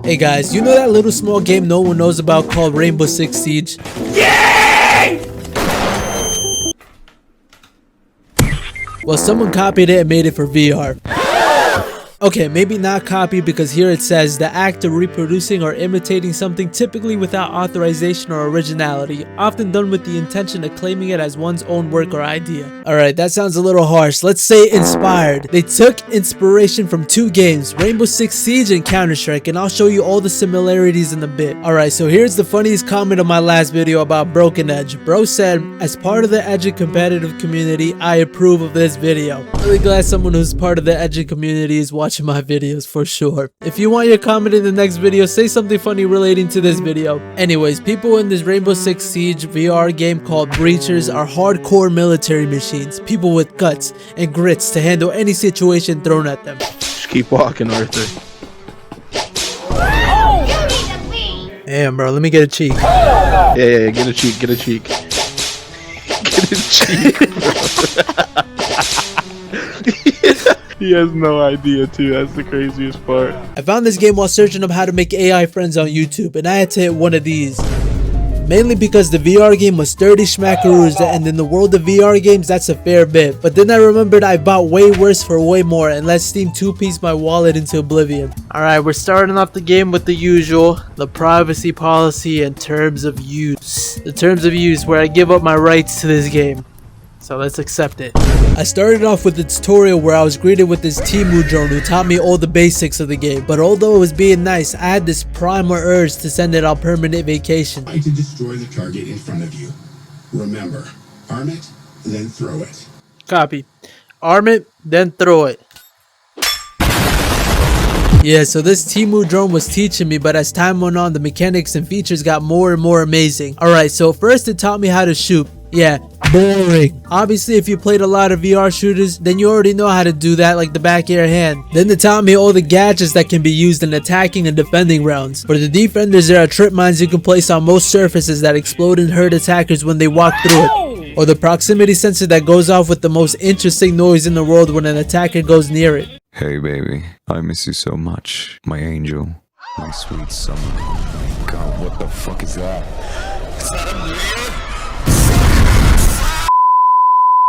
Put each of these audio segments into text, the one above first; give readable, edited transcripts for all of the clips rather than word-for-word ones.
Hey guys, you know that little small game no one knows about called Rainbow Six Siege? Yay! Well, someone copied it and made it for VR. Okay, maybe not copy, because here it says the act of reproducing or imitating something typically without authorization or originality, often done with the intention of claiming it as one's own work or idea. Alright, that sounds a little harsh. Let's say inspired. They took inspiration from two games, Rainbow Six Siege and Counter-Strike, and I'll show you all the similarities in a bit. Alright, so here's the funniest comment of my last video about Broken Edge. Bro said, as part of the Edge competitive community, I approve of this video. Really glad someone who's part of the Edge community is watching my videos for sure. If you want your comment in the next video, say something funny relating to this video. Anyways, people in this Rainbow Six Siege VR game called Breahcers are hardcore military machines, people with guts and grits to handle any situation thrown at them. Just keep walking, Arthur. Damn, bro, let me get a cheek. Yeah, get a cheek, get a cheek. Get a cheek, bro. He has no idea too, that's the craziest part. I found this game while searching up how to make AI friends on YouTube, and I had to hit one of these. Mainly because the VR game was 30 schmackaroos, and in the world of VR games, that's a fair bit. But then I remembered I bought way worse for way more and let Steam two-piece my wallet into oblivion. Alright, we're starting off the game with the usual, the privacy policy and terms of use. The terms of use where I give up my rights to this game. So let's accept it. I started off with the tutorial where I was greeted with this Temu drone who taught me all the basics of the game. But although it was being nice, I had this primal urge to send it on permanent vacation. Try to destroy the target in front of you. Remember, arm it, then throw it. Copy. Arm it, then throw it. Yeah, so this Temu drone was teaching me, but as time went on, the mechanics and features got more and more amazing. Alright, so first it taught me how to shoot. Yeah, boring. Obviously, if you played a lot of VR shooters, then you already know how to do that like the back of your hand. Then they taught me all the gadgets that can be used in attacking and defending rounds. For the defenders, there are trip mines you can place on most surfaces that explode and hurt attackers when they walk through it. Or the proximity sensor that goes off with the most interesting noise in the world when an attacker goes near it. Hey baby, I miss you so much. My angel, my sweet summer. Oh my god, what the fuck is that? Is that a mirror?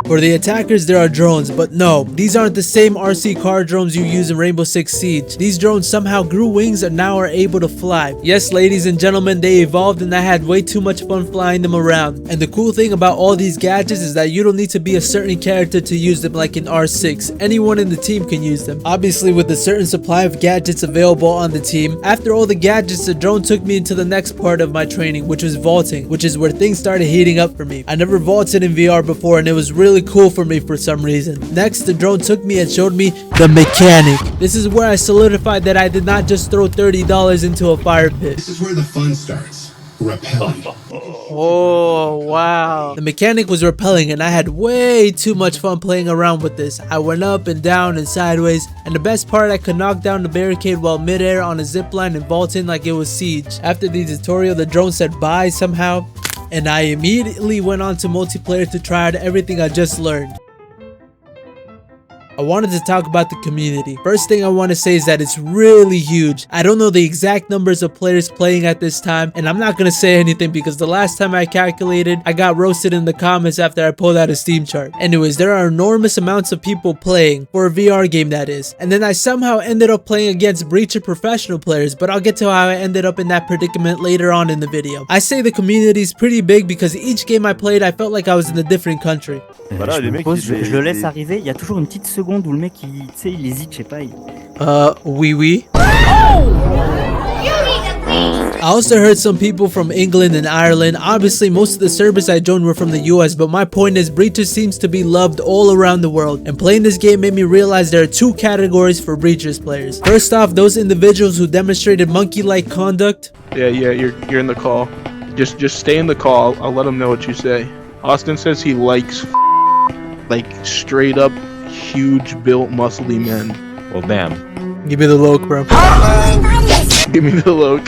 For the attackers, there are drones, but no, these aren't the same RC car drones you use in Rainbow Six Siege. These drones somehow grew wings and now are able to fly. Yes, ladies and gentlemen, they evolved and I had way too much fun flying them around. And the cool thing about all these gadgets is that you don't need to be a certain character to use them like in R6. Anyone in the team can use them. Obviously, with a certain supply of gadgets available on the team. After all the gadgets, the drone took me into the next part of my training, which was vaulting, which is where things started heating up for me. I never vaulted in VR before and it was really cool for me for some reason. Next, the drone took me and showed me the mechanic. This is where I solidified that I did not just throw $30 into a fire pit. This is where the fun starts. Rappelling. Oh wow. The mechanic was repelling and I had way too much fun playing around with this. I went up and down and sideways, and the best part, I could knock down the barricade while midair on a zipline and vaulting like it was Siege. After the tutorial, the drone said bye somehow, and I immediately went on to multiplayer to try out everything I just learned. I wanted to talk about the community. First thing I want to say is that it's really huge. I don't know the exact numbers of players playing at this time, and I'm not going to say anything because the last time I calculated, I got roasted in the comments after I pulled out a Steam chart. Anyways, there are enormous amounts of people playing, for a VR game that is. And then I somehow ended up playing against Breacher professional players, but I'll get to how I ended up in that predicament later on in the video. I say the community is pretty big because each game I played, I felt like I was in a different country. Voilà, je me pose, je le laisse arriver, il y a toujours une petite seconde où le mec il, tu sais, il hésite, je sais pas. Oui. I also heard some people from England and Ireland. Obviously, most of the servers I joined were from the US, but my point is, Breachers seems to be loved all around the world. And playing this game made me realize there are two categories for Breachers players. First off, those individuals who demonstrated monkey-like conduct. Yeah, you're in the call. Just stay in the call. I'll let him know what you say. Austin says he likes like straight up huge built muscly men. Well, damn. Give me the look, bro. Give me the look.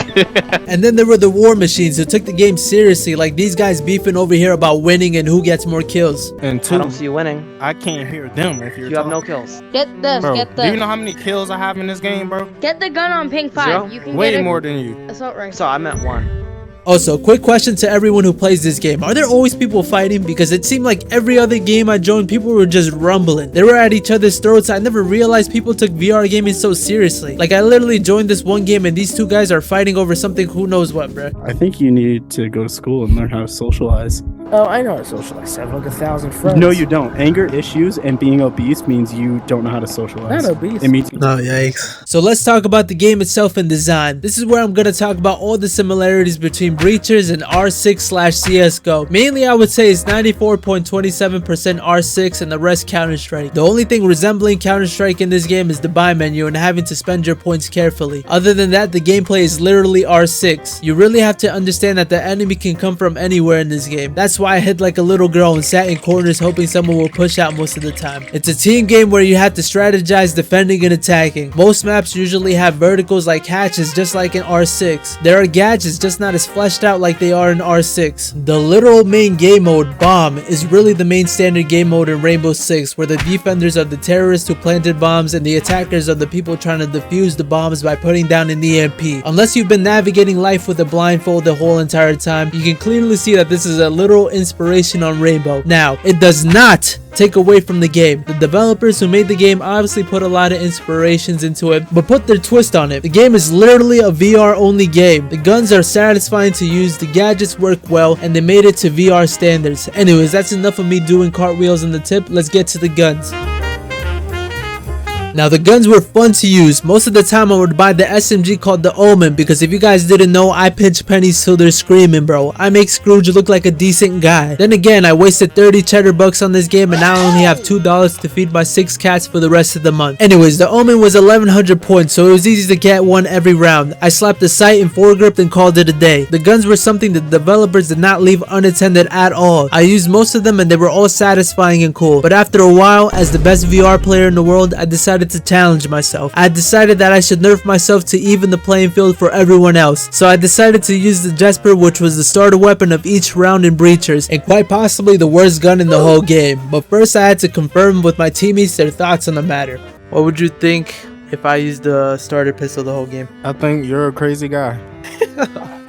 And then there were the war machines who took the game seriously, like these guys beefing over here about winning and who gets more kills. And I two, don't see you winning. I can't hear them if you're You have no talking. kills. Get this, Bro, get do you this. know how many kills I have in this game, bro? Get the gun on ping 5. Zero? You can Way get it. more than you. Assault rifle. So I meant 1. Also, quick question to everyone who plays this game. Are there always people fighting? Because it seemed like every other game I joined, people were just rumbling. They were at each other's throats. I never realized people took VR gaming so seriously. Like, I literally joined this one game and these two guys are fighting over something who knows what, bruh. I think you need to go to school and learn how to socialize. Oh, I know how to socialize. I have like 1,000 friends. No, you don't. Anger issues and being obese means you don't know how to socialize. Not obese. It means Oh, yikes. So let's talk about the game itself and design. This is where I'm gonna talk about all the similarities between Breachers and R6/CSGO. Mainly, I would say it's 94.27% R6 and the rest Counter-Strike. The only thing resembling Counter-Strike in this game is the buy menu and having to spend your points carefully. Other than that, the gameplay is literally R6. You really have to understand that the enemy can come from anywhere in this game. That's why I hid like a little girl and sat in corners hoping someone will push out most of the time. It's a team game where you have to strategize defending and attacking. Most maps usually have verticals like hatches just like in R6. There are gadgets just not as fleshed out like they are in R6. The literal main game mode, Bomb, is really the main standard game mode in Rainbow Six, where the defenders are the terrorists who planted bombs and the attackers are the people trying to defuse the bombs by putting down an EMP. Unless you've been navigating life with a blindfold the whole entire time, you can clearly see that this is a literal inspiration on Rainbow. Now, it does not take away from the game. The developers who made the game obviously put a lot of inspirations into it, but put their twist on it. The game is literally a VR only game. The guns are satisfying to use, the gadgets work well, and they made it to VR standards. Anyways, that's enough of me doing cartwheels in the tip. Let's get to the guns. Now, the guns were fun to use. Most of the time I would buy the SMG called the Omen, because if you guys didn't know, I pinch pennies till they're screaming, bro. I make Scrooge look like a decent guy. Then again, I wasted 30 cheddar bucks on this game and now I only have $2 to feed my 6 cats for the rest of the month. Anyways, the Omen was 1100 points, so it was easy to get one every round. I slapped the sight and foregripped and called it a day. The guns were something the developers did not leave unattended at all. I used most of them and they were all satisfying and cool. But after a while, as the best VR player in the world, I decided to challenge myself. I decided that I should nerf myself to even the playing field for everyone else. So I decided to use the Jesper, which was the starter weapon of each round in Breachers, and quite possibly the worst gun in the whole game. But first I had to confirm with my teammates their thoughts on the matter. What would you think if I used the starter pistol the whole game? I think you're a crazy guy.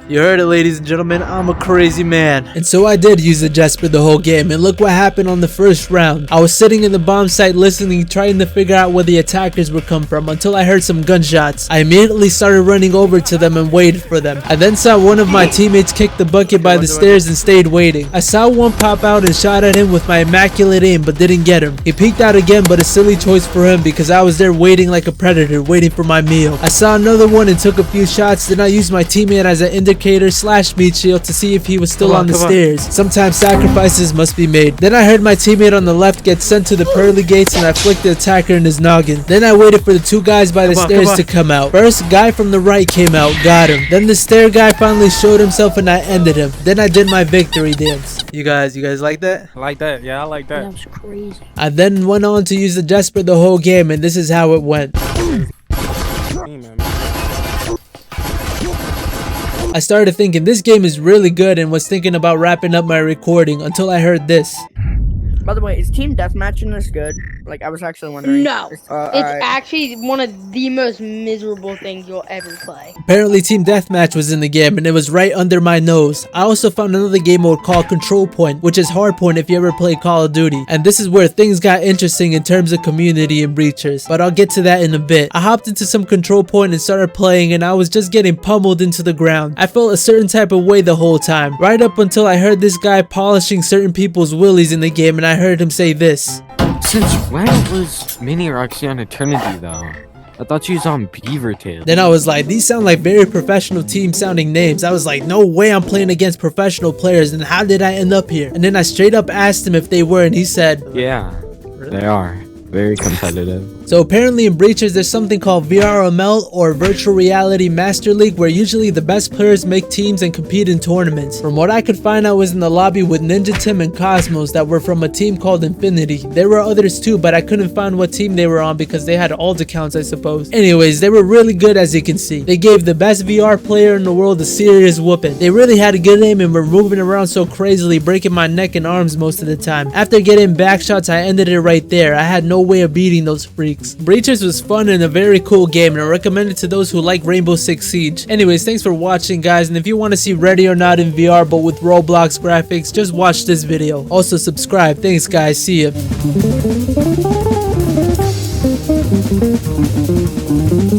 You heard it, ladies and gentlemen, I'm a crazy man. And so I did use the Jesper the whole game, and look what happened on the first round. I was sitting in the bomb site listening, trying to figure out where the attackers would come from until I heard some gunshots. I immediately started running over to them and waited for them. I then saw one of my teammates kick the bucket by the stairs and stayed waiting. I saw one pop out and shot at him with my immaculate aim but didn't get him. He peeked out again, but a silly choice for him because I was there waiting like a predator, waiting for my meal. I saw another one and took a few shots, then I used my teammate as an indicator / meat shield to see if he was still on the stairs. Sometimes sacrifices must be made. Then I heard my teammate on the left get sent to the pearly gates and I flicked the attacker in his noggin. Then I waited for the two guys by the stairs to come out. First, guy from the right came out, got him. Then the stair guy finally showed himself and I ended him. Then I did my victory dance. You guys like that? I like that. Yeah, I like that. That was crazy. I then went on to use the Jesper the whole game, and this is how it went. I started thinking this game is really good and was thinking about wrapping up my recording until I heard this. By the way, is team deathmatch in this good? Like, I was actually wondering. No. It's actually one of the most miserable things you'll ever play. Apparently Team Deathmatch was in the game and it was right under my nose. I also found another game mode called Control Point, which is hardpoint if you ever play Call of Duty. And this is where things got interesting in terms of community and breachers, but I'll get to that in a bit. I hopped into some Control Point and started playing and I was just getting pummeled into the ground. I felt a certain type of way the whole time, right up until I heard this guy polishing certain people's willies in the game and I heard him say this. Since when was Mini Roxy on Eternity though? I thought she was on Beaver Tail. Then I was like, these sound like very professional team sounding names. I was like, no way I'm playing against professional players, and how did I end up here? And then I straight up asked him if they were and he said, Yeah, they are. Very competitive. So apparently in Breachers there's something called VRML or Virtual Reality Master League, where usually the best players make teams and compete in tournaments. From what I could find, I was in the lobby with Ninja Tim and Cosmos that were from a team called Infinity. There were others too, but I couldn't find what team they were on because they had alt accounts, I suppose. Anyways, they were really good, as you can see. They gave the best VR player in the world a serious whooping. They really had a good aim and were moving around so crazily, breaking my neck and arms most of the time. After getting back shots, I ended it right there. I had no way of beating those freaks. Breachers was fun and a very cool game, and I recommend it to those who like Rainbow Six Siege. Anyways, thanks for watching, guys, and if you want to see Ready or Not in VR but with Roblox graphics, just watch this video. Also subscribe. Thanks, guys. See ya.